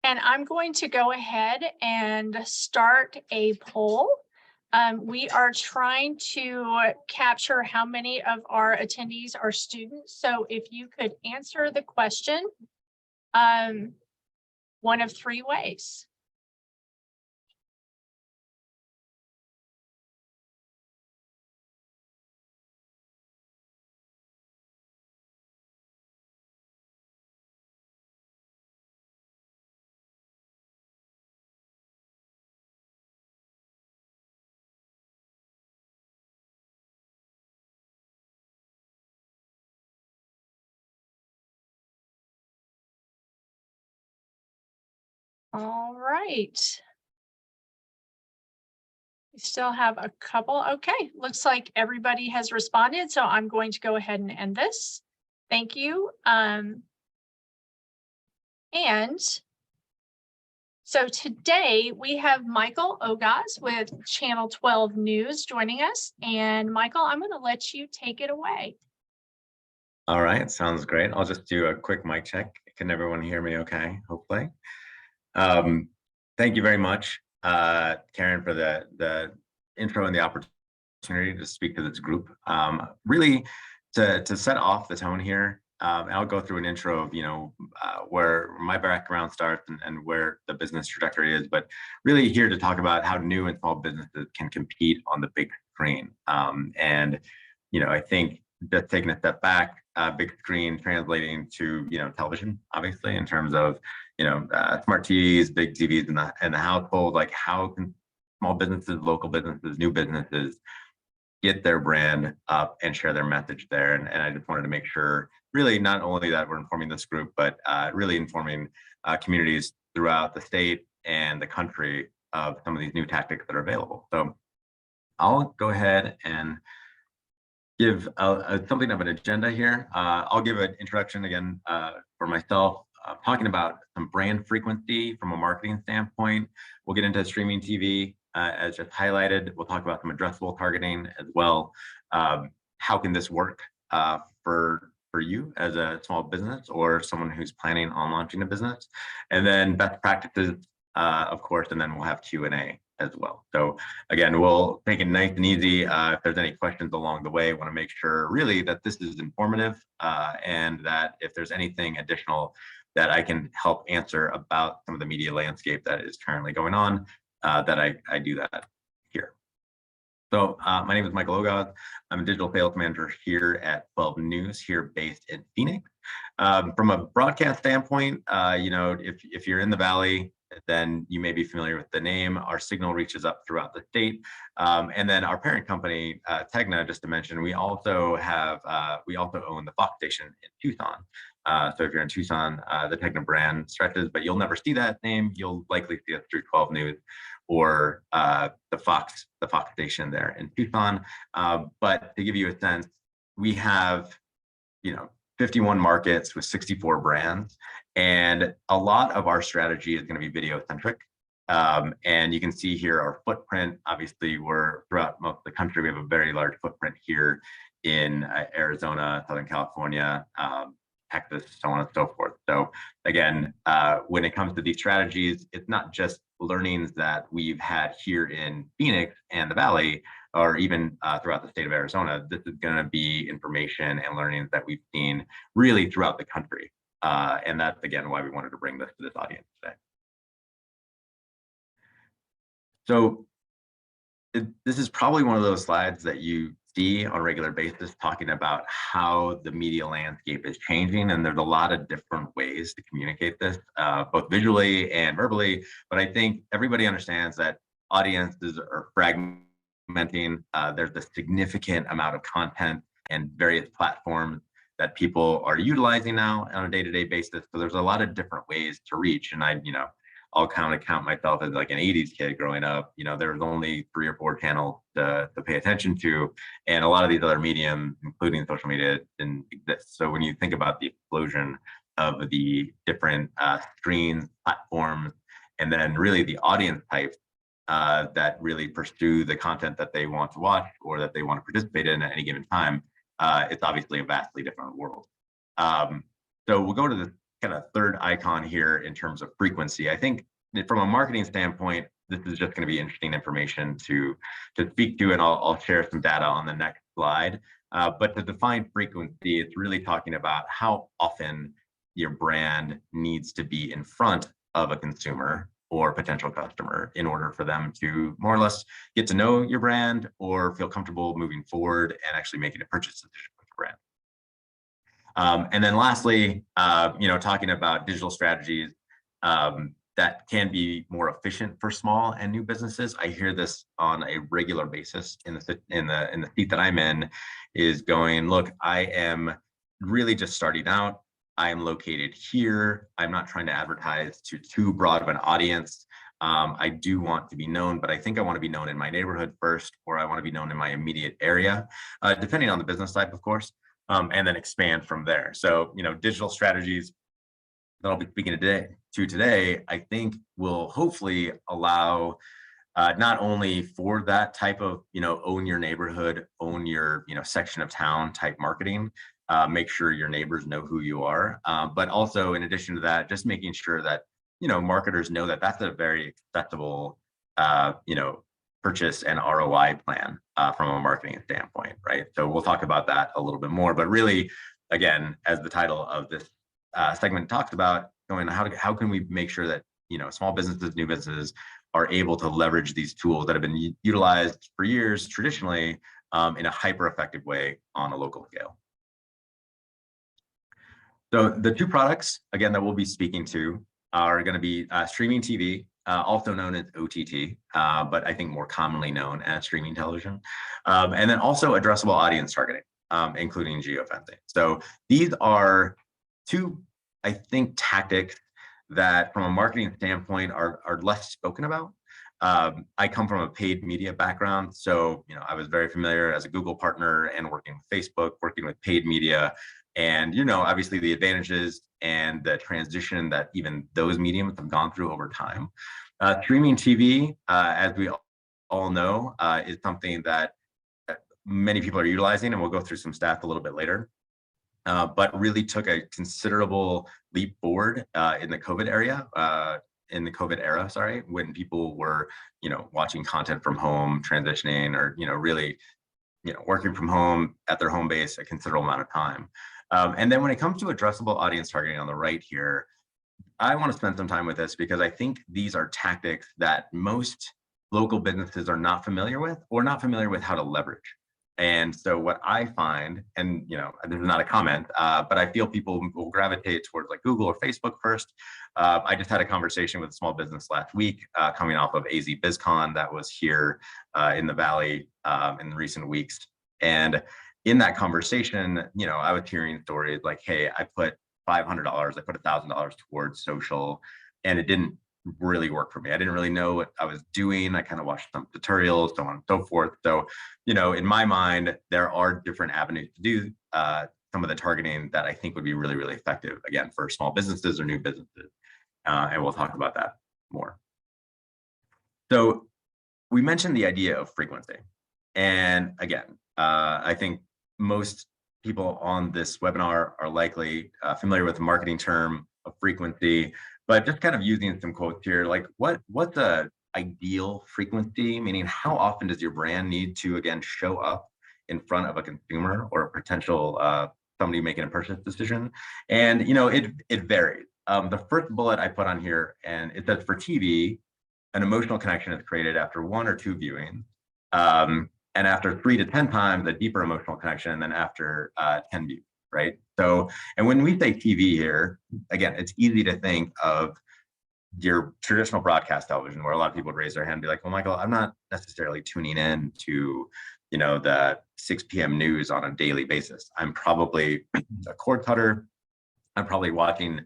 And I'm going to go ahead and start a poll. We are trying to capture how many of our attendees are students. So if you could answer the question one of three ways. All right. We still have a couple. Okay, looks like everybody has responded. So I'm going to go ahead and end this. Thank you. And so today we have Michael Ogaz with Channel 12 News joining us. And Michael, I'm going to let you take it away. All right, sounds great. I'll just do a quick mic check. Can everyone hear me okay, hopefully? Thank you very much, Karen, for the intro and the opportunity to speak to this group. Really, to set off the tone here, I'll go through an intro of, where my background starts and where the business trajectory is, but really here to talk about how new and small businesses can compete on the big screen. And, I think just taking a step back, big screen translating to, television, obviously, in terms of, smart TVs, big TVs in the household, like how can small businesses, local businesses, new businesses get their brand up and share their message there. And I just wanted to make sure, really, not only that we're informing this group, but really informing communities throughout the state and the country of some of these new tactics that are available. So I'll go ahead and give something of an agenda here. I'll give an introduction again for myself, talking about some brand frequency from a marketing standpoint. We'll get into streaming TV as just highlighted. We'll talk about some addressable targeting as well. How can this work for you as a small business or someone who's planning on launching a business? And then best practices, of course, and then we'll have Q&A as well. So again, we'll take it nice and easy. If there's any questions along the way, I want to make sure really that this is informative and that if there's anything additional that I can help answer about some of the media landscape that is currently going on, that I do that here. So my name is Michael Ogaz. I'm a digital sales manager here at 12 News, here based in Phoenix. From a broadcast standpoint, if you're in the Valley, then you may be familiar with the name. Our signal reaches up throughout the state. And then our parent company, Tegna, just to mention, we also own the Fox station in Tucson. So if you're in Tucson, the Tegna brand stretches, but you'll never see that name. You'll likely see it through 12 News or the Fox station there in Tucson. But to give you a sense, we have, 51 markets with 64 brands. And a lot of our strategy is going to be video centric. And you can see here our footprint. Obviously, we're throughout most of the country. We have a very large footprint here in Arizona, Southern California, Texas, so on and so forth. So again, when it comes to these strategies, it's not just learnings that we've had here in Phoenix and the Valley, or even throughout the state of Arizona. This is going to be information and learnings that we've seen really throughout the country. And that's, again, why we wanted to bring this to this audience today. So this is probably one of those slides that you see on a regular basis talking about how the media landscape is changing. And there's a lot of different ways to communicate this, both visually and verbally. But I think everybody understands that audiences are fragmenting. There's a significant amount of content and various platforms that people are utilizing now on a day-to-day basis. So there's a lot of different ways to reach. And I'll count myself as like an 80s kid growing up. There was only 3 or 4 channels to pay attention to. And a lot of these other mediums, including social media, didn't exist. So when you think about the explosion of the different screens, platforms, and then really the audience types that really pursue the content that they want to watch or that they want to participate in at any given time, it's obviously a vastly different world. So we'll go to the kind of third icon here in terms of frequency. I think that from a marketing standpoint, this is just going to be interesting information to speak to, and I'll share some data on the next slide. But to define frequency, it's really talking about how often your brand needs to be in front of a consumer or potential customer in order for them to more or less get to know your brand or feel comfortable moving forward and actually making a purchase decision with your brand. And then lastly, talking about digital strategies that can be more efficient for small and new businesses. I hear this on a regular basis in the seat that I'm in, is going, look, I am really just starting out. I am located here. I'm not trying to advertise to too broad of an audience. I do want to be known, but I think I want to be known in my neighborhood first, or I want to be known in my immediate area, depending on the business type, of course, and then expand from there. So, digital strategies that I'll be speaking today, I think will hopefully allow not only for that type of, own your neighborhood, own your, section of town type marketing, make sure your neighbors know who you are, but also in addition to that, just making sure that, marketers know that that's a very acceptable, purchase and ROI plan from a marketing standpoint, right? So we'll talk about that a little bit more, but really, again, as the title of this segment talks about, going how can we make sure that small businesses, new businesses are able to leverage these tools that have been utilized for years traditionally in a hyper effective way on a local scale. So the two products, again, that we'll be speaking to are going to be streaming TV, also known as OTT, but I think more commonly known as streaming television, and then also addressable audience targeting, including geofencing. So these are two, I think, tactics that from a marketing standpoint are less spoken about. I come from a paid media background, so I was very familiar as a Google partner and working with Facebook, working with paid media, and obviously the advantages and the transition that even those mediums have gone through over time. Streaming TV, as we all know, is something that many people are utilizing, and we'll go through some stats a little bit later. But really took a considerable leap forward in the COVID era, sorry, when people were, watching content from home, transitioning, or, really, working from home at their home base a considerable amount of time. And then when it comes to addressable audience targeting on the right here, I want to spend some time with this because I think these are tactics that most local businesses are not familiar with, or not familiar with how to leverage. And so what I find, and this is not a comment, but I feel people will gravitate towards like Google or Facebook first. I just had a conversation with a small business last week coming off of AZ BizCon that was here in the Valley in recent weeks. And in that conversation, I was hearing stories like, hey, I put $500, I put $1,000 towards social, and it didn't really work for me. I didn't really know what I was doing. I kind of watched some tutorials, so on and so forth. So, in my mind, there are different avenues to do some of the targeting that I think would be really, really effective, again, for small businesses or new businesses. And we'll talk about that more. So we mentioned the idea of frequency. And again, I think most people on this webinar are likely familiar with the marketing term of frequency, but just kind of using some quotes here, like what's the ideal frequency, meaning how often does your brand need to, again, show up in front of a consumer or a potential somebody making a purchase decision? And, it varies. The first bullet I put on here, and it says for TV, an emotional connection is created after 1 or 2 viewings. And after 3 to 10 times, a deeper emotional connection, and then after 10 views, right? So, and when we say TV here, again, it's easy to think of your traditional broadcast television, where a lot of people would raise their hand and be like, well, Michael, I'm not necessarily tuning in to, the 6 p.m. news on a daily basis. I'm probably a cord cutter. I'm probably watching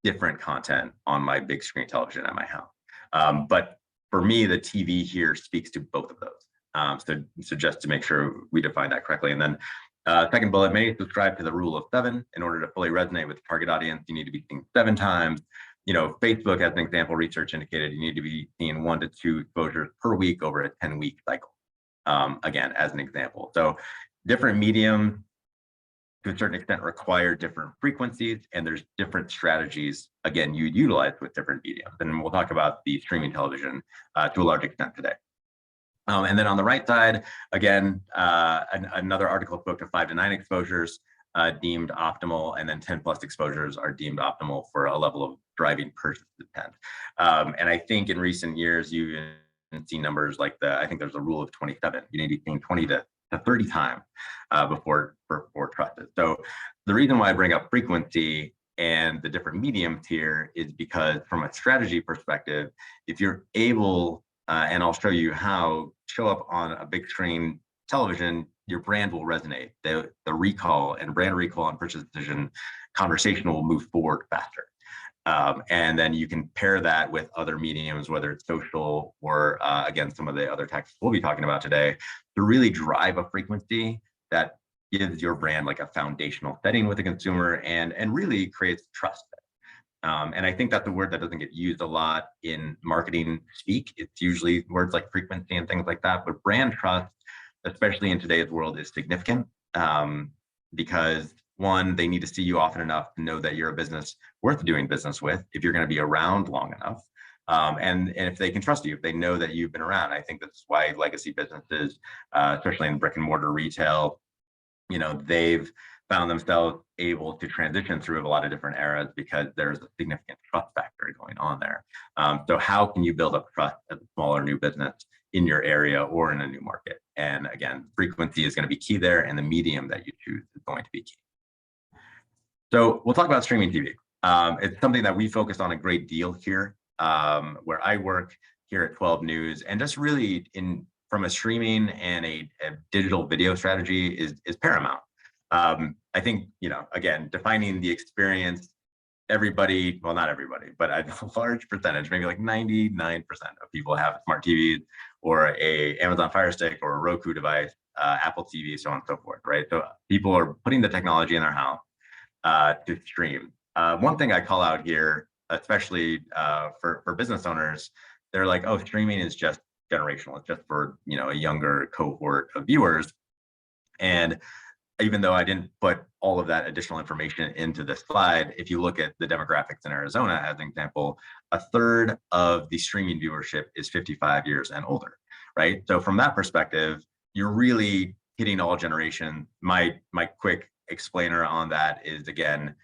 different content on my big screen television at my house. But for me, the TV here speaks to both of those. So just to make sure we define that correctly. And then second bullet, many subscribe to the rule of 7. In order to fully resonate with the target audience, you need to be seen 7 times. Facebook, as an example, research indicated you need to be seeing 1 to 2 exposures per week over a 10-week cycle. Again, as an example. So different mediums to a certain extent require different frequencies, and there's different strategies, again, you utilize with different mediums. And we'll talk about the streaming television to a large extent today. And then on the right side, again, another article spoke to 5 to 9 exposures deemed optimal, and then 10 plus exposures are deemed optimal for a level of driving purchase intent. And I think in recent years, you see numbers like I think there's a rule of 27. You need to be 20 to 30 times before trusted. So the reason why I bring up frequency and the different mediums here is because from a strategy perspective, if you're able, and I'll show you how, show up on a big screen television, your brand will resonate. The recall and brand recall and purchase decision conversation will move forward faster. And then you can pair that with other mediums, whether it's social or again, some of the other tactics we'll be talking about today, to really drive a frequency that gives your brand like a foundational setting with the consumer and really creates trust. And I think that's a word that doesn't get used a lot in marketing speak. It's usually words like frequency and things like that, but brand trust, especially in today's world, is significant because one, they need to see you often enough to know that you're a business worth doing business with if you're going to be around long enough. And if they can trust you, if they know that you've been around. I think that's why legacy businesses, especially in brick and mortar retail, they've found themselves able to transition through a lot of different eras because there's a significant trust factor going on there. So how can you build up trust as a smaller new business in your area or in a new market? And again, frequency is going to be key there, and the medium that you choose is going to be key. So we'll talk about streaming TV. It's something that we focus on a great deal here, where I work here at 12 News, and just really from a streaming and a digital video strategy is paramount. I think, again, defining the experience, everybody, well, not everybody, but a large percentage, maybe like 99% of people have smart TVs or a Amazon Fire Stick or a Roku device, Apple TV, so on and so forth, right? So people are putting the technology in their house to stream. One thing I call out here, especially for business owners, they're like, oh, streaming is just generational. It's just for, a younger cohort of viewers. And even though I didn't put all of that additional information into this slide, if you look at the demographics in Arizona, as an example, a third of the streaming viewership is 55 years and older, right? So from that perspective, you're really hitting all generations. My quick explainer on that is, again,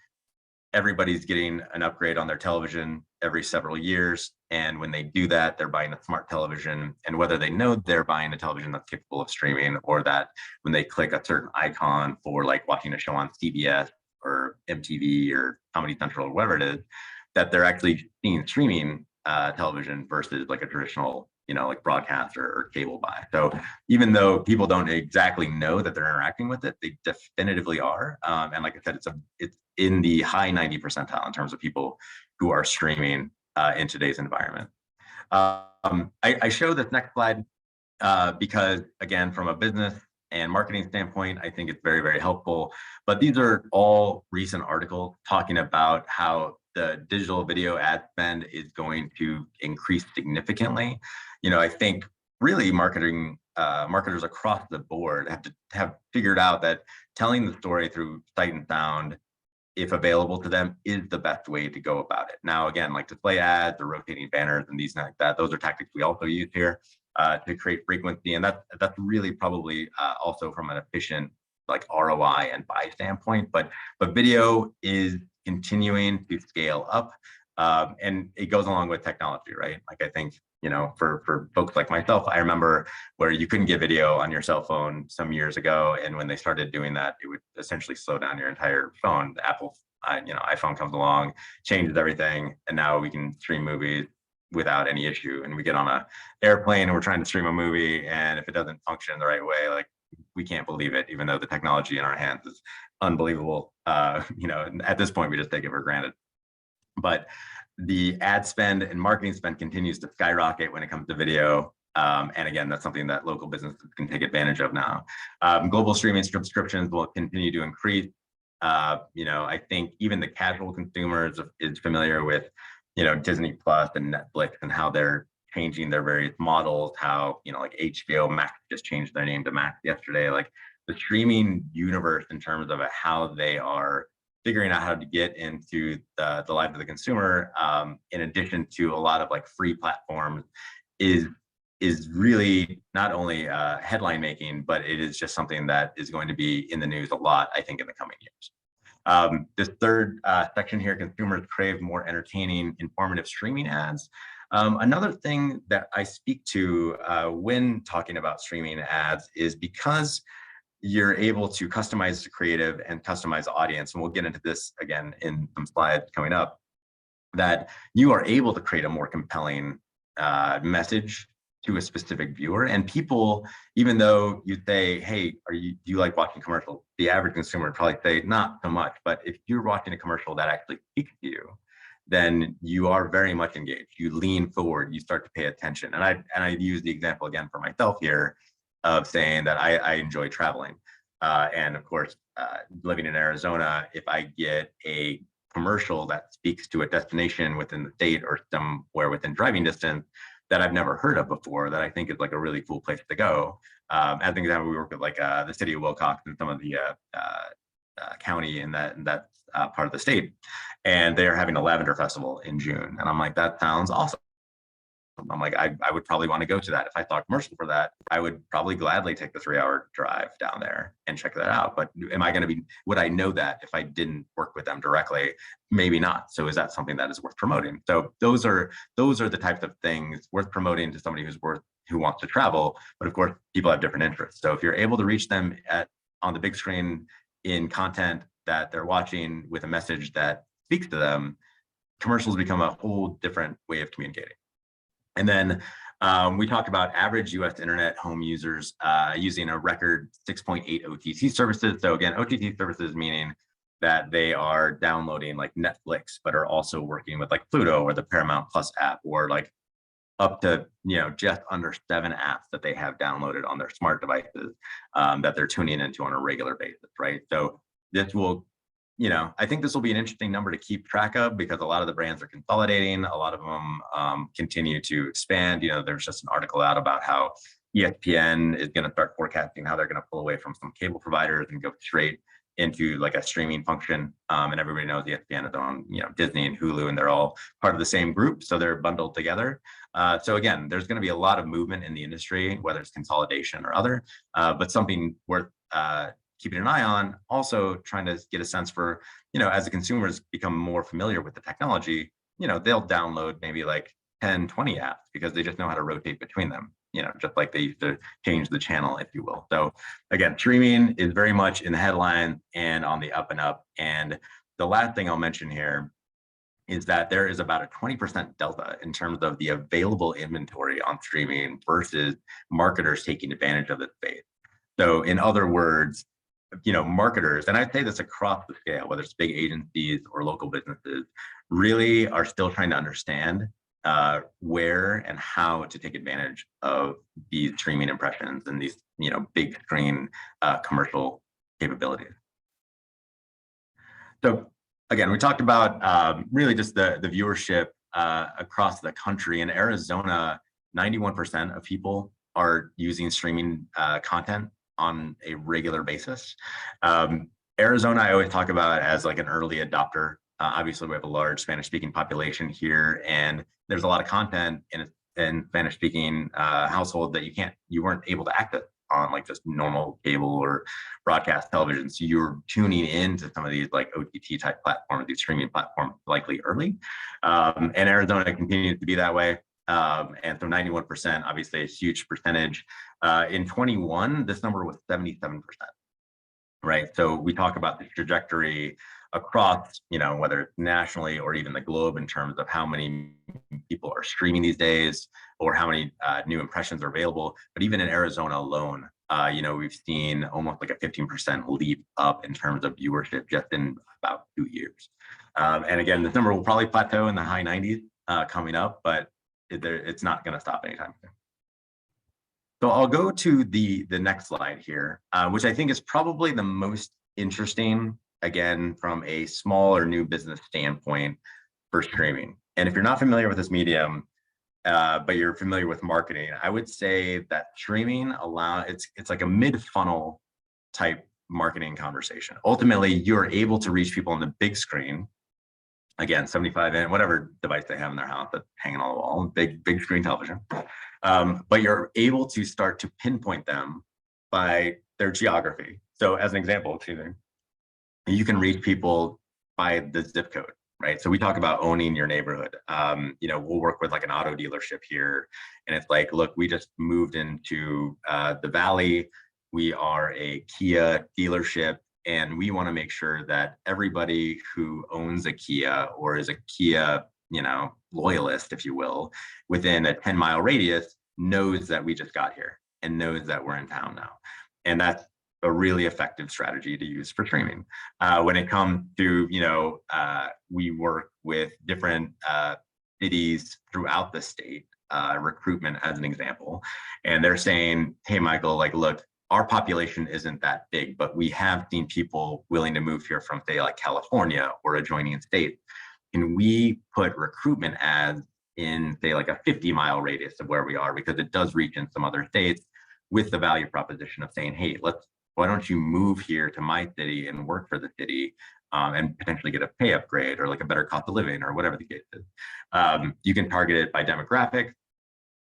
everybody's getting an upgrade on their television every several years. And when they do that, they're buying a smart television. And whether they know they're buying a television that's capable of streaming, or that when they click a certain icon for like watching a show on CBS or MTV or Comedy Central or whatever it is, that they're actually seeing streaming television versus like a traditional, like broadcast or cable buy. So even though people don't exactly know that they're interacting with it, they definitively are. And like I said, it's in the high 90 percentile in terms of people who are streaming in today's environment. I show this next slide because, again, from a business and marketing standpoint, I think it's very, very helpful. But these are all recent articles talking about how the digital video ad spend is going to increase significantly. I think really marketers across the board have figured out that telling the story through sight and sound, if available to them, is the best way to go about it. Now, again, like display ads or rotating banners and these like that, those are tactics we also use here to create frequency. And that's really probably also from an efficient like ROI and buy standpoint, but video is continuing to scale up. And it goes along with technology, right? Like I think, for folks like myself, I remember where you couldn't get video on your cell phone some years ago. And when they started doing that, it would essentially slow down your entire phone. The Apple, iPhone comes along, changes everything. And now we can stream movies without any issue. And we get on a airplane and we're trying to stream a movie. And if it doesn't function the right way, like we can't believe it, even though the technology in our hands is unbelievable. At this point, we just take it for granted. But the ad spend and marketing spend continues to skyrocket when it comes to video. And again, that's something that local businesses can take advantage of now. Global streaming subscriptions will continue to increase. I think even the casual consumer is familiar with, Disney Plus and Netflix and how they're changing their various models, how, like HBO Max just changed their name to Max yesterday. Like the streaming universe in terms of how they are figuring out how to get into the life of the consumer, in addition to a lot of like free platforms, is really not only headline making, but it is just something that is going to be in the news a lot, I think, in the coming years. This third section here, consumers crave more entertaining, informative streaming ads. Another thing that I speak to when talking about streaming ads is because you're able to customize the creative and customize the audience, and we'll get into this again in some slides coming up, that you are able to create a more compelling message to a specific viewer. And people, even though you say, hey, do you like watching commercials? The average consumer would probably say, not so much. But if you're watching a commercial that actually speaks to you, then you are very much engaged. You lean forward, you start to pay attention. And I use the example again for myself here of saying that I enjoy traveling. And of course, living in Arizona, if I get a commercial that speaks to a destination within the state or somewhere within driving distance that I've never heard of before, that I think is like a really cool place to go. As an example, we work with like the city of Wilcox and some of the county in that part of the state, and they're having a lavender festival in June. And I'm like, that sounds awesome. I'm like, I would probably want to go to that. If I saw a commercial for that, I would probably gladly take the 3-hour drive down there and check that out. But would I know that if I didn't work with them directly? Maybe not. So is that something that is worth promoting? So those are the types of things worth promoting to somebody who wants to travel. But of course, people have different interests. So if you're able to reach them on the big screen in content that they're watching with a message that speaks to them, commercials become a whole different way of communicating. And then we talked about average US internet home users using a record 6.8 OTT services. So again, OTT services meaning that they are downloading like Netflix, but are also working with like Pluto or the Paramount Plus app, or like up to, just under 7 apps that they have downloaded on their smart devices that they're tuning into on a regular basis, right? So this will, I think this will be an interesting number to keep track of, because a lot of the brands are consolidating. A lot of them continue to expand. There's just an article out about how ESPN is going to start forecasting how they're going to pull away from some cable providers and go straight into like a streaming function. And everybody knows ESPN is on, Disney and Hulu, and they're all part of the same group. So they're bundled together. So again, there's going to be a lot of movement in the industry, whether it's consolidation or other, but something worth keeping an eye on. Also trying to get a sense for, as the consumers become more familiar with the technology, they'll download maybe like 10, 20 apps because they just know how to rotate between them, just like they used to change the channel, if you will. So again, streaming is very much in the headline and on the up and up. And the last thing I'll mention here is that there is about a 20% delta in terms of the available inventory on streaming versus marketers taking advantage of this space. So in other words, marketers, and I'd say this across the scale, whether it's big agencies or local businesses, really are still trying to understand where and how to take advantage of these streaming impressions and these, big screen commercial capabilities. So again, we talked about really just the viewership across the country. In Arizona, 91% of people are using streaming content on a regular basis. Arizona, I always talk about as like an early adopter. Obviously, we have a large Spanish-speaking population here, and there's a lot of content in Spanish-speaking households that you weren't able to access on like just normal cable or broadcast television. So you're tuning into some of these like OTT type platforms, these streaming platforms, likely early. And Arizona continues to be that way. And so 91%, obviously a huge percentage. In 21, this number was 77%, right? So we talk about the trajectory across, whether it's nationally or even the globe in terms of how many people are streaming these days or how many new impressions are available. But even in Arizona alone, we've seen almost like a 15% leap up in terms of viewership just in about 2 years. And again, this number will probably plateau in the high 90s coming up, but it's not going to stop anytime soon. So I'll go to the next slide here, which I think is probably the most interesting, again, from a small or new business standpoint for streaming. And if you're not familiar with this medium, but you're familiar with marketing, I would say that streaming it's like a mid-funnel type marketing conversation. Ultimately, you're able to reach people on the big screen. Again, 75 inch, whatever device they have in their house that's hanging on the wall, big screen television. But you're able to start to pinpoint them by their geography. So as an example, you can reach people by the zip code, right? So we talk about owning your neighborhood. We'll work with like an auto dealership here, and it's like, look, we just moved into the Valley. We are a Kia dealership, and we want to make sure that everybody who owns a Kia or is a Kia, loyalist, if you will, within a 10-mile radius knows that we just got here and knows that we're in town now. And that's a really effective strategy to use for streaming. When it comes to, we work with different cities throughout the state, recruitment as an example, and they're saying, hey, Michael, like, look, our population isn't that big, but we have seen people willing to move here from, say, like California or adjoining states. Can we put recruitment ads in, say, like a 50-mile radius of where we are, because it does reach in some other states, with the value proposition of saying, hey, why don't you move here to my city and work for the city, and potentially get a pay upgrade or like a better cost of living or whatever the case is. You can target it by demographic,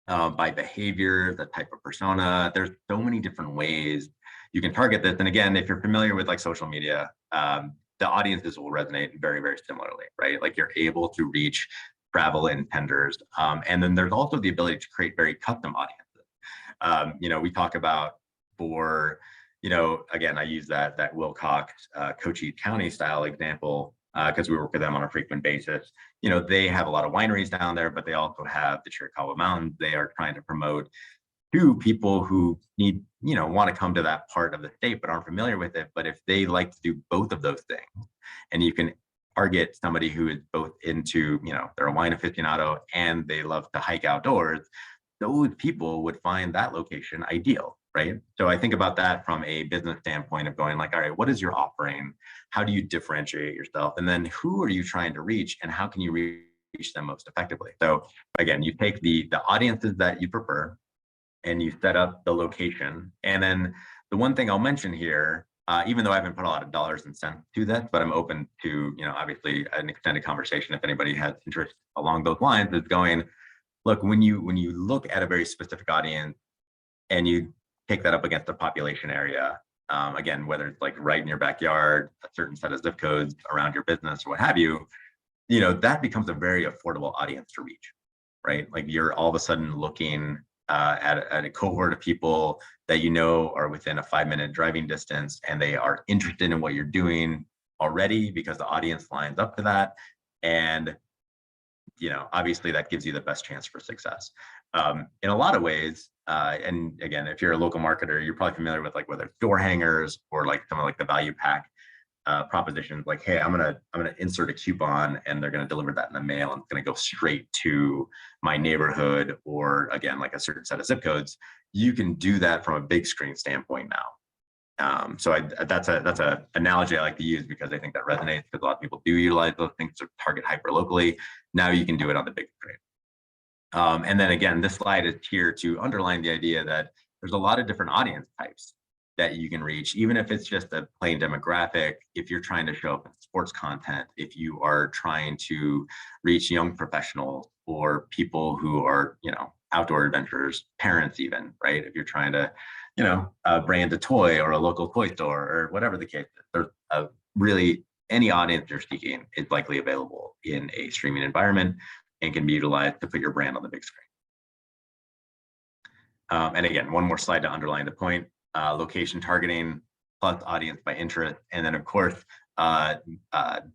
by behavior, the type of persona. There's so many different ways you can target this. And again, if you're familiar with like social media, the audiences will resonate very, very similarly, right? Like you're able to reach travel intenders. And then there's also the ability to create very custom audiences. We talk about for, again, I use that Wilcox, Cochise County style example, because we work with them on a frequent basis. They have a lot of wineries down there, but they also have the Chiricahua Mountains. They are trying to promote to people who want to come to that part of the state, but aren't familiar with it. But if they like to do both of those things, and you can target somebody who is both into, they're a wine aficionado and they love to hike outdoors, those people would find that location ideal, right? So I think about that from a business standpoint of going like, all right, what is your offering? How do you differentiate yourself? And then who are you trying to reach, and how can you reach them most effectively? So again, you take the audiences that you prefer and you set up the location. And then the one thing I'll mention here, even though I haven't put a lot of dollars and cents to this, but I'm open to, obviously an extended conversation if anybody has interest along those lines, is going, look, when you look at a very specific audience and you take that up against a population area, again, whether it's like right in your backyard, a certain set of zip codes around your business or what have you, that becomes a very affordable audience to reach, right? Like you're all of a sudden looking at a cohort of people that are within a 5-minute driving distance, and they are interested in what you're doing already because the audience lines up to that. And obviously that gives you the best chance for success. In a lot of ways, and again, if you're a local marketer, you're probably familiar with like whether it's door hangers or like some of like the value pack propositions, like, hey, I'm gonna insert a coupon and they're gonna deliver that in the mail and it's gonna go straight to my neighborhood, or again, like a certain set of zip codes. You can do that from a big screen standpoint now. So that's a analogy I like to use because I think that resonates, because a lot of people do utilize those things to target hyper locally. Now you can do it on the big screen. And then again, this slide is here to underline the idea that there's a lot of different audience types that you can reach, even if it's just a plain demographic. If you're trying to show up in sports content, if you are trying to reach young professionals or people who are, outdoor adventurers, parents even, right? If you're trying to, brand a toy or a local toy store or whatever the case is, there's really any audience you're seeking is likely available in a streaming environment and can be utilized to put your brand on the big screen. And again, one more slide to underline the point, location targeting plus audience by interest. And then of course,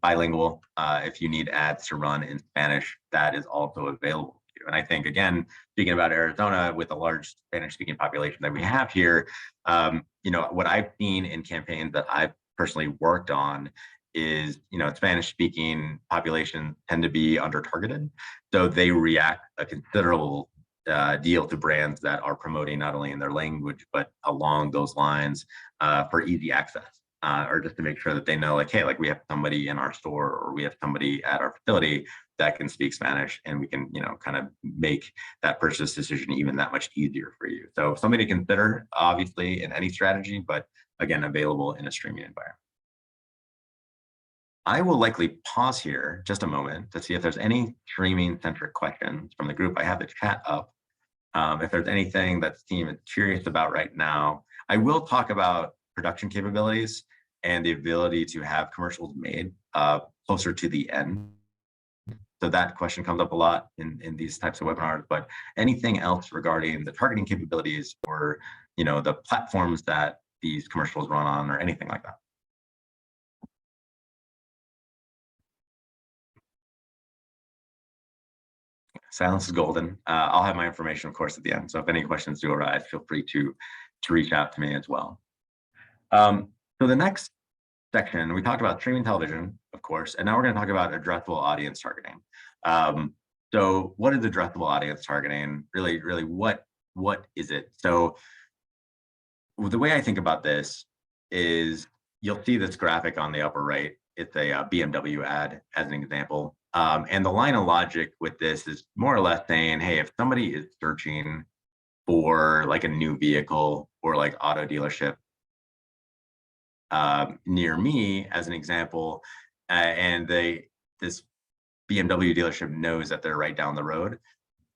bilingual, if you need ads to run in Spanish, that is also available to you. And I think, again, speaking about Arizona with a large Spanish speaking population that we have here, what I've seen in campaigns that I've personally worked on is, Spanish speaking populations tend to be under targeted. So they react a considerable deal to brands that are promoting not only in their language, but along those lines for easy access. or just to make sure that they know, like, hey, like we have somebody in our store or we have somebody at our facility that can speak Spanish, and we can, kind of make that purchase decision even that much easier for you. So something to consider, obviously, in any strategy, but again, available in a streaming environment. I will likely pause here just a moment to see if there's any streaming centric questions from the group. I have the chat up. If there's anything that the team is curious about right now, I will talk about production capabilities and the ability to have commercials made closer to the end. So that question comes up a lot in these types of webinars, but anything else regarding the targeting capabilities or, the platforms that these commercials run on or anything like that. Silence is golden. I'll have my information, of course, at the end. So if any questions do arise, feel free to reach out to me as well. So the next section, we talked about streaming television, of course, and now we're going to talk about addressable audience targeting. So what is addressable audience targeting? Really, what is it? So the way I think about this is you'll see this graphic on the upper right. It's a BMW ad as an example. And the line of logic with this is more or less saying, hey, if somebody is searching for like a new vehicle or like auto dealership near me, as an example, and this BMW dealership knows that they're right down the road,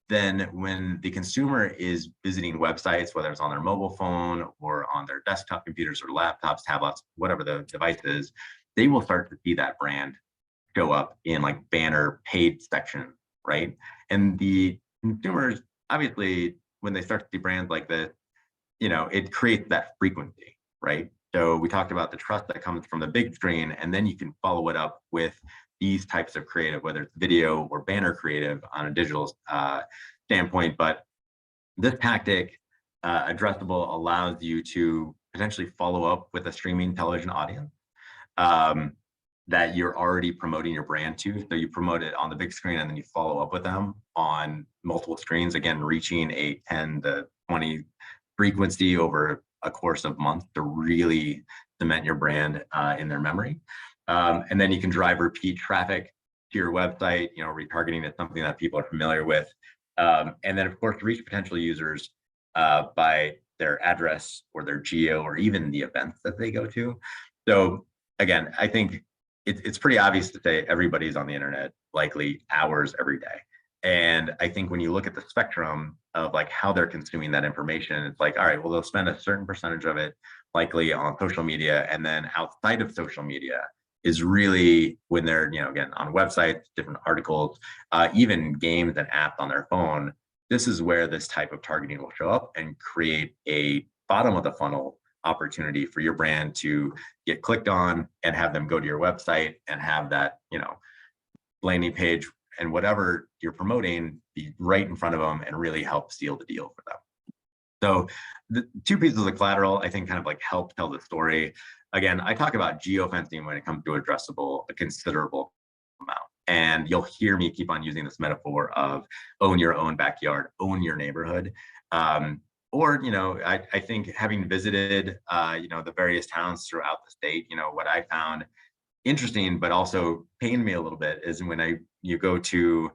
then when the consumer is visiting websites, whether it's on their mobile phone or on their desktop computers or laptops, tablets, whatever the device is, they will start to see that brand show up in like banner paid section, right? And the consumers, obviously, when they start to see brands like this, it creates that frequency, right? So we talked about the trust that comes from the big screen, and then you can follow it up with these types of creative, whether it's video or banner creative on a digital standpoint. But this tactic, addressable, allows you to potentially follow up with a streaming television audience that you're already promoting your brand to. So you promote it on the big screen and then you follow up with them on multiple screens, again, reaching a 10 to 20 frequency over a course of months to really cement your brand in their memory. And then you can drive repeat traffic to your website. Retargeting is something that people are familiar with. And then, of course, reach potential users by their address or their geo or even the events that they go to. So again, I think it's pretty obvious to say everybody's on the internet, likely hours every day. And I think when you look at the spectrum of like how they're consuming that information, it's like, all right, well, they'll spend a certain percentage of it likely on social media. And then outside of social media is really when they're, again, on websites, different articles, even games and apps on their phone. This is where this type of targeting will show up and create a bottom of the funnel opportunity for your brand to get clicked on and have them go to your website and have that, landing page and whatever you're promoting be right in front of them and really help seal the deal for them. So the two pieces of collateral, I think, kind of like help tell the story. Again, I talk about geofencing when it comes to addressable a considerable amount. And you'll hear me keep on using this metaphor of own your own backyard, own your neighborhood. Or, I think having visited, the various towns throughout the state, what I found interesting, but also pained me a little bit is when you go to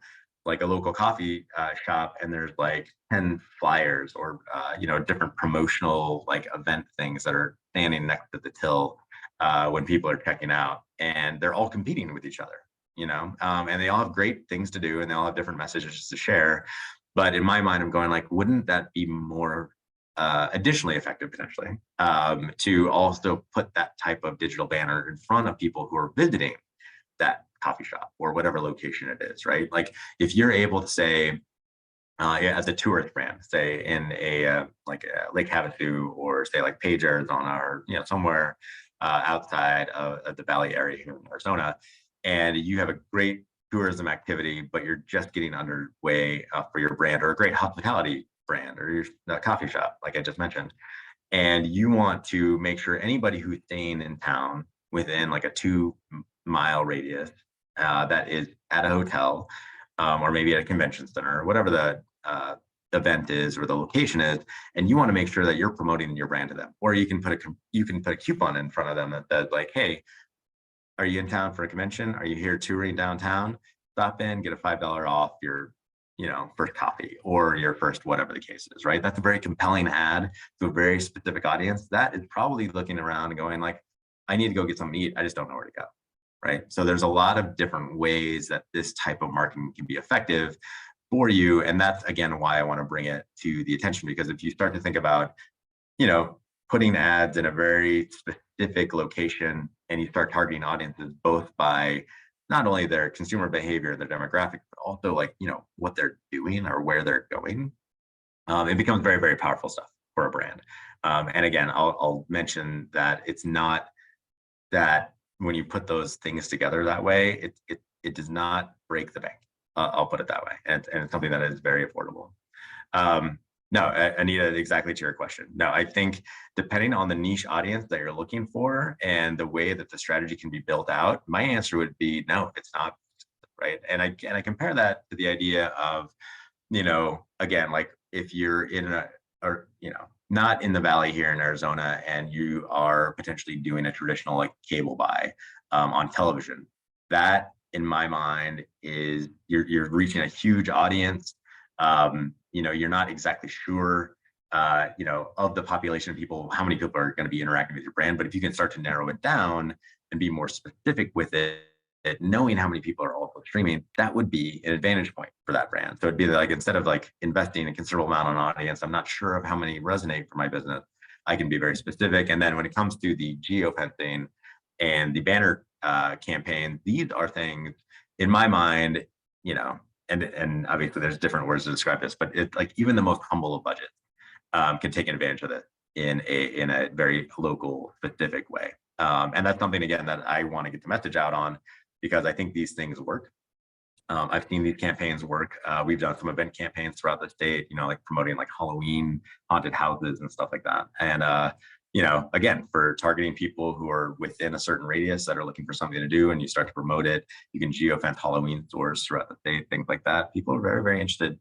like a local coffee shop and there's like 10 flyers or, different promotional like event things that are standing next to the till when people are checking out, and they're all competing with each other, and they all have great things to do and they all have different messages to share. But in my mind, I'm going like, wouldn't that be more additionally effective potentially to also put that type of digital banner in front of people who are visiting that coffee shop or whatever location it is, right? Like if you're able to say, as a tourist brand, say in a Lake Havasu or say like Page, Arizona, or somewhere outside of the Valley area here in Arizona, and you have a great tourism activity, but you're just getting underway for your brand or a great hospitality brand or your coffee shop, like I just mentioned, and you want to make sure anybody who's staying in town within like a 2-mile radius that is at a hotel or maybe at a convention center or whatever the event is or the location is, and you want to make sure that you're promoting your brand to them. Or you can put a coupon in front of them that says like, hey, are you in town for a convention? Are you here touring downtown? Stop in, get a $5 off your, first coffee or your first whatever the case is, right? That's a very compelling ad to a very specific audience that is probably looking around and going like, I need to go get something to eat. I just don't know where to go, right? So there's a lot of different ways that this type of marketing can be effective for you. And that's, again, why I want to bring it to the attention, because if you start to think about, putting ads in a very specific location and you start targeting audiences both by not only their consumer behavior, their demographic, but also like, what they're doing or where they're going, it becomes very, very powerful stuff for a brand. And again, I'll mention that it's not that when you put those things together that way, it does not break the bank. I'll put it that way. And it's something that is very affordable. No, Anita, exactly to your question. No, I think depending on the niche audience that you're looking for and the way that the strategy can be built out, my answer would be no, it's not, right? And I compare that to the idea of, again, like if you're not in the valley here in Arizona and you are potentially doing a traditional like cable buy on television, that in my mind is you're reaching a huge audience. You're not exactly sure, of the population of people, how many people are going to be interacting with your brand. But if you can start to narrow it down and be more specific with it, knowing how many people are also streaming, that would be an advantage point for that brand. So it'd be like, instead of like investing a considerable amount on audience, I'm not sure of how many resonate for my business. I can be very specific. And then when it comes to the geofencing and the banner campaign, these are things in my mind, and obviously there's different words to describe this, but it's like even the most humble of budgets can take advantage of it in a very local, specific way. And that's something, again, that I want to get the message out on, because I think these things work. I've seen these campaigns work. We've done some event campaigns throughout the state, like promoting like Halloween haunted houses and stuff like that. And, again, for targeting people who are within a certain radius that are looking for something to do and you start to promote it, you can geofence Halloween stores throughout the state, things like that. People are very, very interested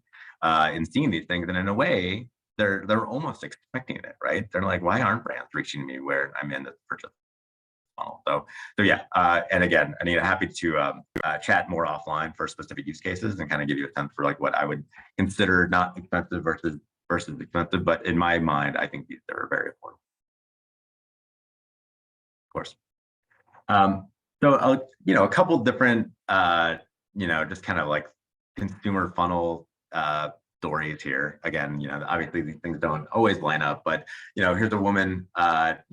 in seeing these things. And in a way, they're almost expecting it, right? They're like, why aren't brands reaching me where I'm in the purchase funnel? So yeah. And again, Anita, happy to chat more offline for specific use cases and kind of give you a sense for like what I would consider not expensive versus expensive. But in my mind, I think these are very important. Of course. So a couple different, just kind of like consumer funnel stories here. Again, obviously these things don't always line up, but here's a woman, at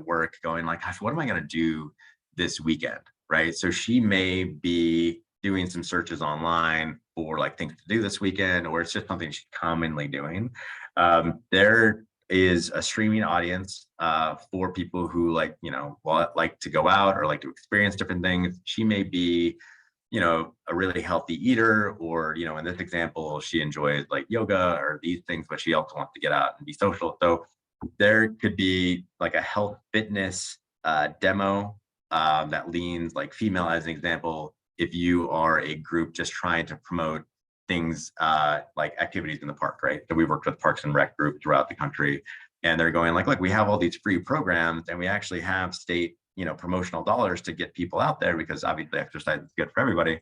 work going like, gosh, what am I going to do this weekend? Right. So she may be doing some searches online for like things to do this weekend, or it's just something she's commonly doing. There is a streaming audience for people who like to go out or like to experience different things. She may be a really healthy eater, or in this example she enjoys like yoga or these things, but she also wants to get out and be social. So there could be like a health fitness demo that leans like female, as an example, if you are a group just trying to promote things like activities in the park, right? So we worked with Parks and Rec groups throughout the country, and they're going like, look, we have all these free programs and we actually have state promotional dollars to get people out there, because obviously exercise is good for everybody.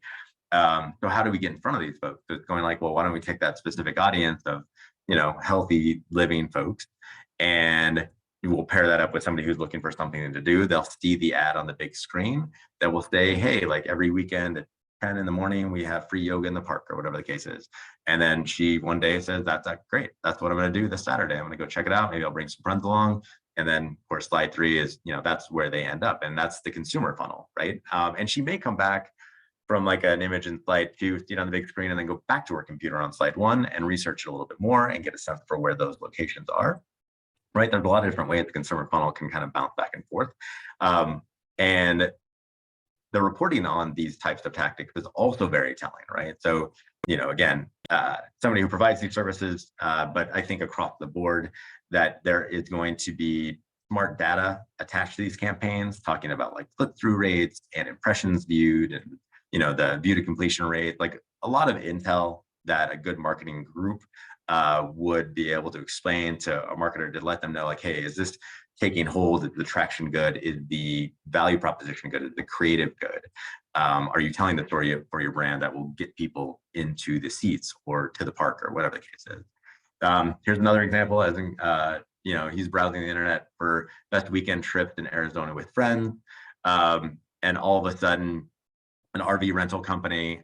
So how do we get in front of these folks? So it's going like, well, why don't we take that specific audience of healthy living folks, and we'll pair that up with somebody who's looking for something to do. They'll see the ad on the big screen that will say, hey, like every weekend at 10 in the morning, we have free yoga in the park, or whatever the case is. And then she one day says, that's great. That's what I'm going to do this Saturday. I'm going to go check it out. Maybe I'll bring some friends along. And then of course, slide 3 is, that's where they end up. And that's the consumer funnel, right? And she may come back from like an image in slide 2, see it on the big screen, and then go back to her computer on slide 1 and research it a little bit more and get a sense for where those locations are, right? There's a lot of different ways the consumer funnel can kind of bounce back and forth. And the reporting on these types of tactics is also very telling, right? So, again, somebody who provides these services, but I think across the board that there is going to be smart data attached to these campaigns, talking about like click-through rates and impressions viewed, and the view to completion rate, like a lot of intel that a good marketing group would be able to explain to a marketer to let them know, like, hey, is this taking hold? Is the traction good? Is the value proposition good? Is the creative good? Are you telling the story for your brand that will get people into the seats or to the park or whatever the case is? Here's another example. As in, he's browsing the internet for best weekend trips in Arizona with friends, and all of a sudden, an RV rental company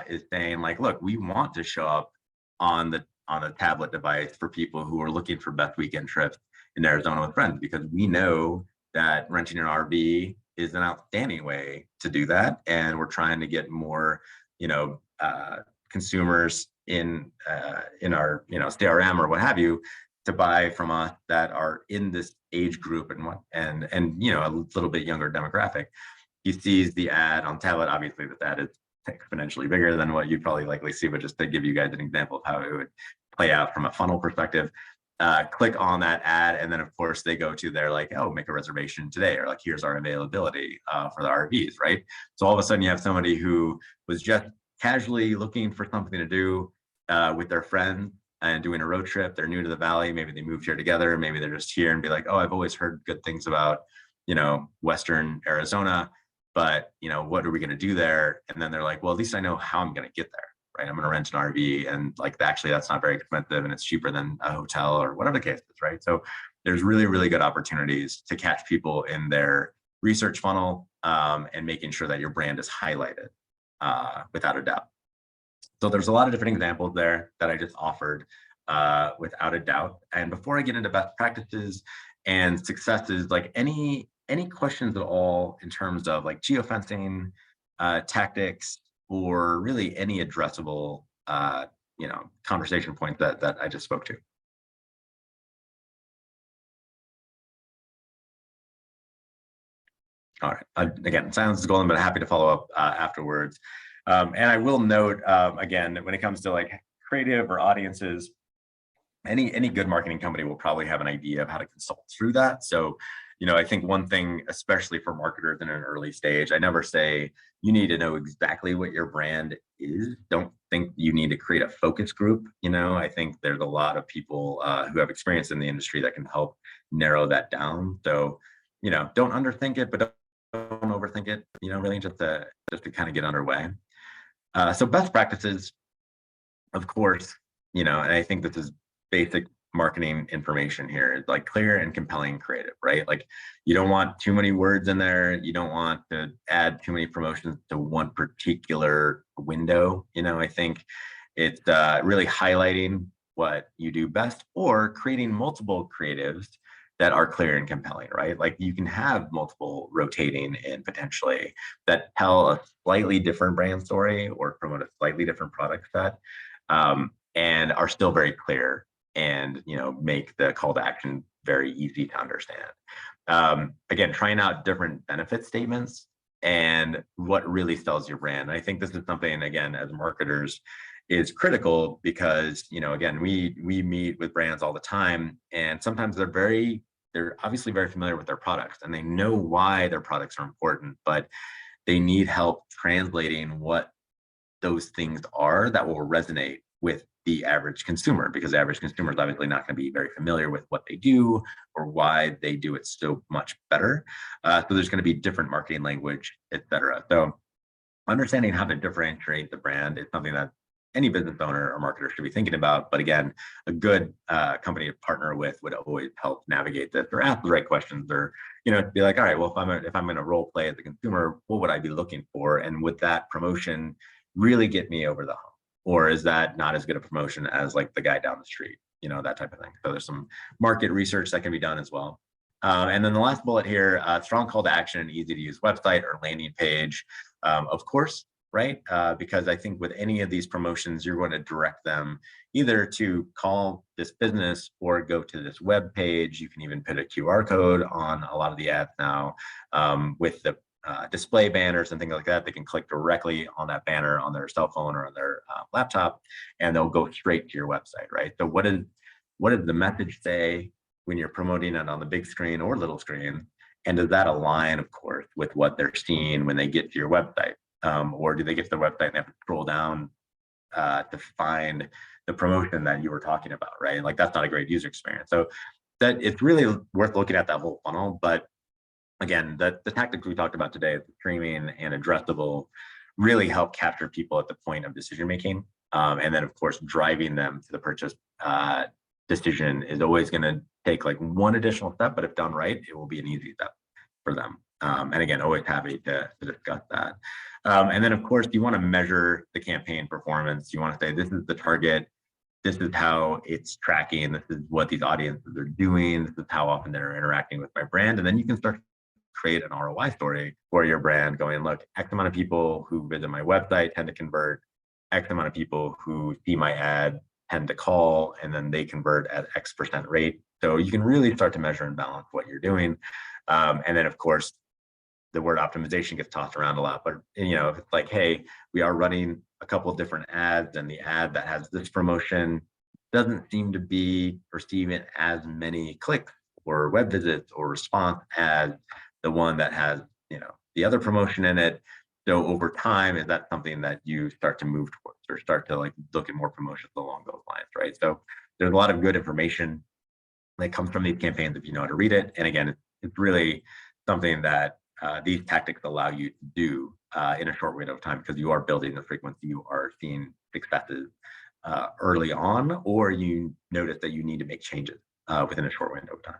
is saying, like, look, we want to show up on a tablet device for people who are looking for best weekend trips in Arizona with friends, because we know that renting an RV is an outstanding way to do that, and we're trying to get more, consumers in our CRM or what have you to buy from us that are in this age group and a little bit younger demographic. He sees the ad on tablet. Obviously, this ad is exponentially bigger than what you'd probably likely see, but just to give you guys an example of how it would play out from a funnel perspective. Click on that ad, and then of course they go to their, like, oh, make a reservation today, or like, here's our availability for the RVs, right? So all of a sudden you have somebody who was just casually looking for something to do with their friends and doing a road trip. They're new to the Valley. Maybe they moved here together. Maybe they're just here and be like, oh, I've always heard good things about, Western Arizona, but, what are we going to do there? And then they're like, well, at least I know how I'm going to get there, right? I'm going to rent an RV, and like, actually that's not very expensive, and it's cheaper than a hotel or whatever the case is, right? So there's really, really good opportunities to catch people in their research funnel, and making sure that your brand is highlighted without a doubt. So there's a lot of different examples there that I just offered without a doubt. And before I get into best practices and successes, like, any questions at all in terms of like geofencing tactics, or really any addressable conversation point that I just spoke to? All right. Again, silence is golden, but happy to follow up afterwards. And I will note, again, when it comes to like creative or audiences, any good marketing company will probably have an idea of how to consult through that. So, I think one thing, especially for marketers in an early stage, I never say you need to know exactly what your brand is. Don't think you need to create a focus group. I think there's a lot of people who have experience in the industry that can help narrow that down. So, don't underthink it, but don't overthink it, really just to kind of get underway. So best practices, of course, and I think this is basic marketing information here. It's like clear and compelling creative, right? Like, you don't want too many words in there. You don't want to add too many promotions to one particular window. I think it's really highlighting what you do best, or creating multiple creatives that are clear and compelling, right? Like, you can have multiple rotating and potentially that tell a slightly different brand story or promote a slightly different product set, and are still very clear, and make the call to action very easy to understand. Again, trying out different benefit statements and what really sells your brand. And I think this is something, again, as marketers, is critical, because again, we meet with brands all the time, and sometimes they're obviously very familiar with their products, and they know why their products are important, but they need help translating what those things are that will resonate with the average consumer, because the average consumer is obviously not going to be very familiar with what they do or why they do it so much better. So there's going to be different marketing language, et cetera. So understanding how to differentiate the brand is something that any business owner or marketer should be thinking about. But again, a good company to partner with would always help navigate this, or ask the right questions, or be like, all right, well, if I'm going to role play as a consumer, what would I be looking for, and would that promotion really get me over the hump, or is that not as good a promotion as like the guy down the street, that type of thing. So there's some market research that can be done as well. And then the last bullet here, strong call to action and easy to use website or landing page, of course, right? Because I think with any of these promotions, you're going to direct them either to call this business or go to this web page. You can even put a QR code on a lot of the ads now, with the display banners and things like that. They can click directly on that banner on their cell phone or on their laptop, and they'll go straight to your website, right? So what does the message say when you're promoting it on the big screen or little screen? And does that align, of course, with what they're seeing when they get to your website? Or do they get to the website and they have to scroll down to find the promotion that you were talking about, right? Like that's not a great user experience. So that it's really worth looking at that whole funnel. But again, the tactics we talked about today, the streaming and addressable, really help capture people at the point of decision making. And then of course, driving them to the purchase decision is always going to take like one additional step, but if done right, it will be an easy step for them. And again, always happy to discuss that. And then of course, you want to measure the campaign performance. You want to say, this is the target. This is how it's tracking. This is what these audiences are doing. This is how often they're interacting with my brand. And then you can start to create an ROI story for your brand going, look, X amount of people who visit my website tend to convert, X amount of people who see my ad tend to call, and then they convert at X% rate. So you can really start to measure and balance what you're doing. And then of course, the word optimization gets tossed around a lot, but you know, if it's like, hey, we are running a couple of different ads, and the ad that has this promotion doesn't seem to be receiving as many clicks or web visits or response as the one that has, you know, the other promotion in it. So over time, is that something that you start to move towards or start to like look at more promotions along those lines, right? So there's a lot of good information that comes from these campaigns if you know how to read it. And again, it's really something that these tactics allow you to do in a short window of time, because you are building the frequency, you are seeing successes early on, or you notice that you need to make changes within a short window of time.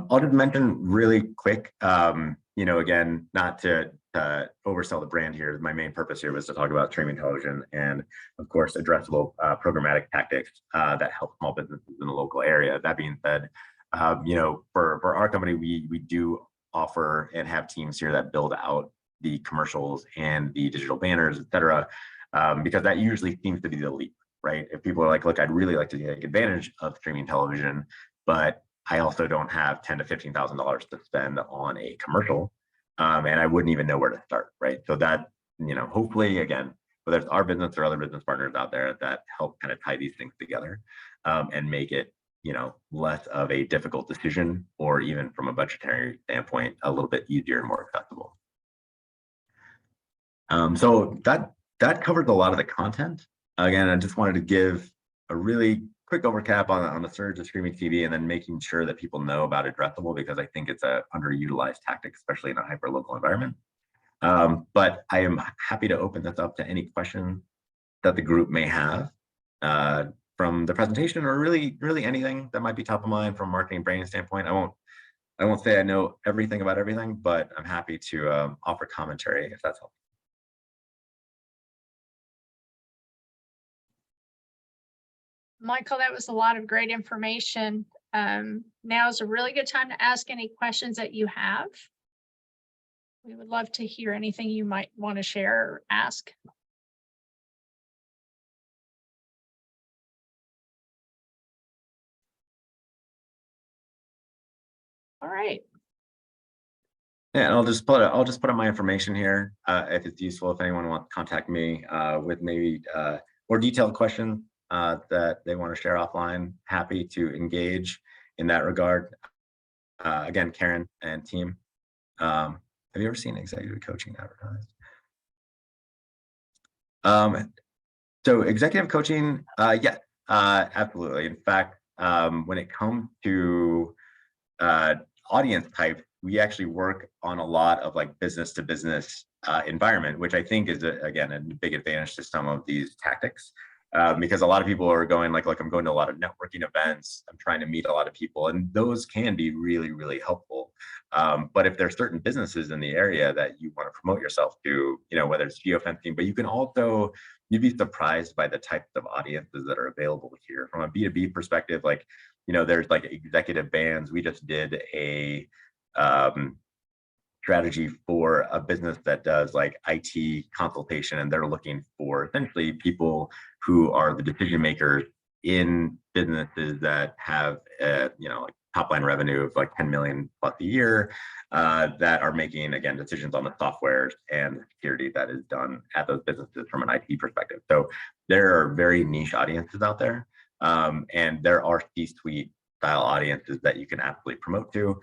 I'll just mention really quick, you know, again, not to oversell the brand here. My main purpose here was to talk about streaming television and, of course, addressable programmatic tactics that help small businesses in the local area. That being said, you know, for our company, we do offer and have teams here that build out the commercials and the digital banners, et cetera, because that usually seems to be the leap, right? If people are like, look, I'd really like to take advantage of streaming television, but I also don't have $10,000 to $15,000 to spend on a commercial, and I wouldn't even know where to start, right? So that, you know, hopefully, again, whether it's our business or other business partners out there that help kind of tie these things together and make it, you know, less of a difficult decision, or even from a budgetary standpoint, a little bit easier and more accessible. So that covers a lot of the content. Again, I just wanted to give a really quick overcap on the surge of streaming TV, and then making sure that people know about addressable, because I think it's a underutilized tactic, especially in a hyper local environment. But I am happy to open this up to any questions that the group may have from the presentation, or really anything that might be top of mind from a marketing branding standpoint. I won't say I know everything about everything, but I'm happy to offer commentary if that's helpful. Michael, that was a lot of great information. Now is a really good time to ask any questions that you have. We would love to hear anything you might want to share or ask. All right. Yeah, and I'll just put up my information here if it's useful. If anyone wants to contact me with maybe more detailed questions that they want to share offline, happy to engage in that regard. Again, Karen and team, have you ever seen executive coaching advertised? So executive coaching, yeah, absolutely. In fact, when it comes to audience type, we actually work on a lot of like business to business environment, which I think is again a big advantage to some of these tactics. Because a lot of people are going like, look, I'm going to a lot of networking events, I'm trying to meet a lot of people, and those can be really helpful. But if there's certain businesses in the area that you want to promote yourself to, you know, whether it's geofencing, but you can also, you'd be surprised by the types of audiences that are available here. From a B2B perspective, like, you know, there's like executive bands. We just did a strategy for a business that does like IT consultation, and they're looking for essentially people who are the decision makers in businesses that have you know, like top line revenue of like 10 million plus a year, that are making, again, decisions on the software and the security that is done at those businesses from an IT perspective. So there are very niche audiences out there, and there are C-suite style audiences that you can absolutely promote to.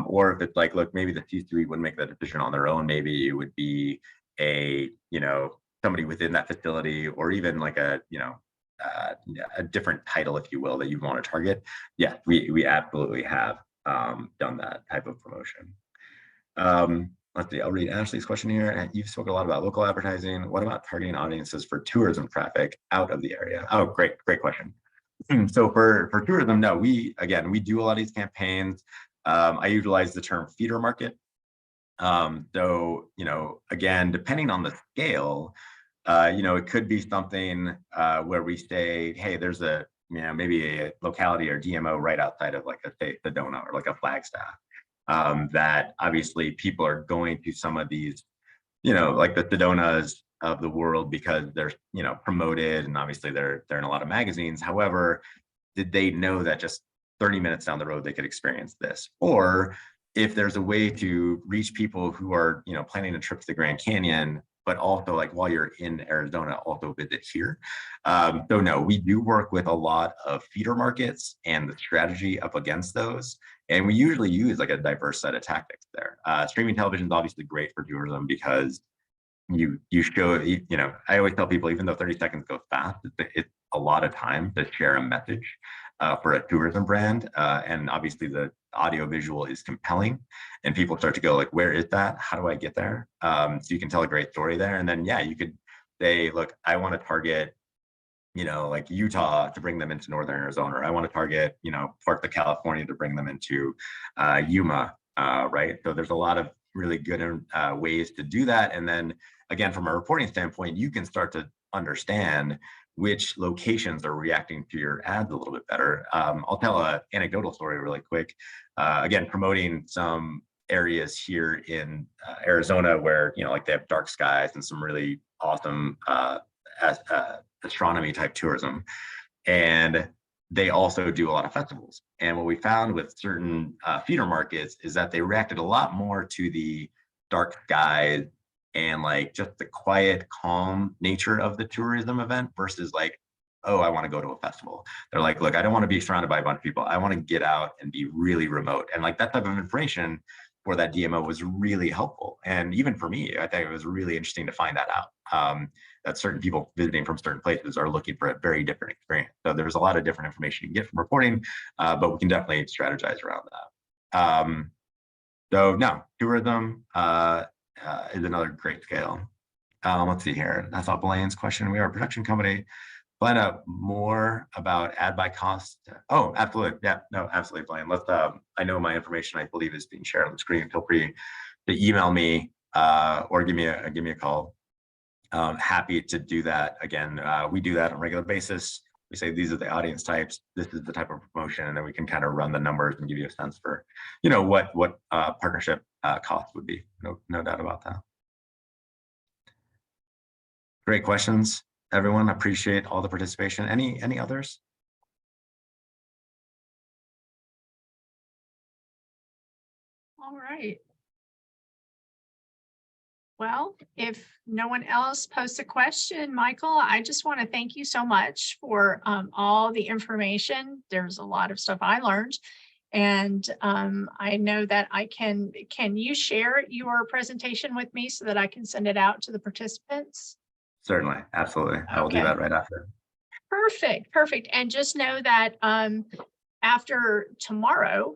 Or if it's like, look, maybe the C-suite wouldn't make the decision on their own, maybe it would be a, you know, somebody within that facility, or even like a, a different title, if you will, that you want to target, yeah, we absolutely have done that type of promotion. Let's see, I'll read Ashley's question here. You've spoken a lot about local advertising. What about targeting audiences for tourism traffic out of the area? Oh, great question. So for tourism, no, we do a lot of these campaigns. I utilize the term feeder market. So, again, depending on the scale, it could be something where we say, hey, there's maybe a locality or DMO right outside of like a Sedona or like a Flagstaff, that obviously people are going to some of these, like the Sedonas of the world, because they're, promoted, and obviously they're in a lot of magazines. However, did they know that just 30 minutes down the road they could experience this? Or if there's a way to reach people who are, planning a trip to the Grand Canyon, but also like while you're in Arizona, also visit here. So no, we do work with a lot of feeder markets and the strategy up against those. And we usually use like a diverse set of tactics there. Streaming television is obviously great for tourism because you show, I always tell people, even though 30 seconds goes fast, it's a lot of time to share a message for a tourism brand. And obviously the audio visual is compelling, and people start to go like, where is that? How do I get there? So you can tell a great story there. And then, yeah, you could say, look, I want to target, like Utah to bring them into Northern Arizona, or I want to target, parts of California to bring them into Yuma, right? So there's a lot of really good ways to do that. And then again, from a reporting standpoint, you can start to understand which locations are reacting to your ads a little bit better. I'll tell an anecdotal story really quick. Again, promoting some areas here in Arizona where, like they have dark skies and some really awesome astronomy type tourism. And they also do a lot of festivals. And what we found with certain feeder markets is that they reacted a lot more to the dark skies and like just the quiet, calm nature of the tourism event versus like, oh, I want to go to a festival. They're like, look, I don't want to be surrounded by a bunch of people. I want to get out and be really remote. And like that type of information for that DMO was really helpful. And even for me, I think it was really interesting to find that out. That certain people visiting from certain places are looking for a very different experience. So there's a lot of different information you can get from reporting, but we can definitely strategize around that. So no, tourism is another great scale. Let's see here. I thought Blaine's question. We are a production company. Find out more about ad buy cost. Oh, absolutely. Yeah, no, absolutely, Blaine. Let's. I know my information, I believe, is being shared on the screen. Feel free to email me or give me a call. Happy to do that. Again, we do that on a regular basis. We say these are the audience types. This is the type of promotion, and then we can kind of run the numbers and give you a sense for, what partnership cost would be. No doubt about that. Great questions, everyone. Appreciate all the participation. Any others? All right. Well, if no one else posts a question, Michael, I just want to thank you so much for all the information. There's a lot of stuff I learned, and I know that can you share your presentation with me so that I can send it out to the participants? Certainly, absolutely. I will do that right after. Perfect. And just know that after tomorrow,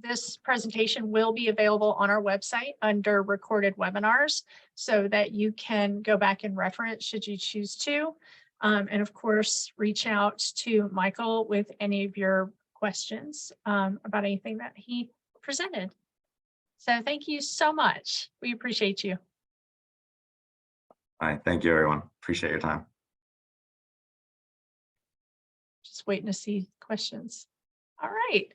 this presentation will be available on our website under recorded webinars so that you can go back and reference should you choose to. And of course, reach out to Michael with any of your questions about anything that he presented. So thank you so much. We appreciate you. All right. Thank you, everyone. Appreciate your time. Just waiting to see questions. All right.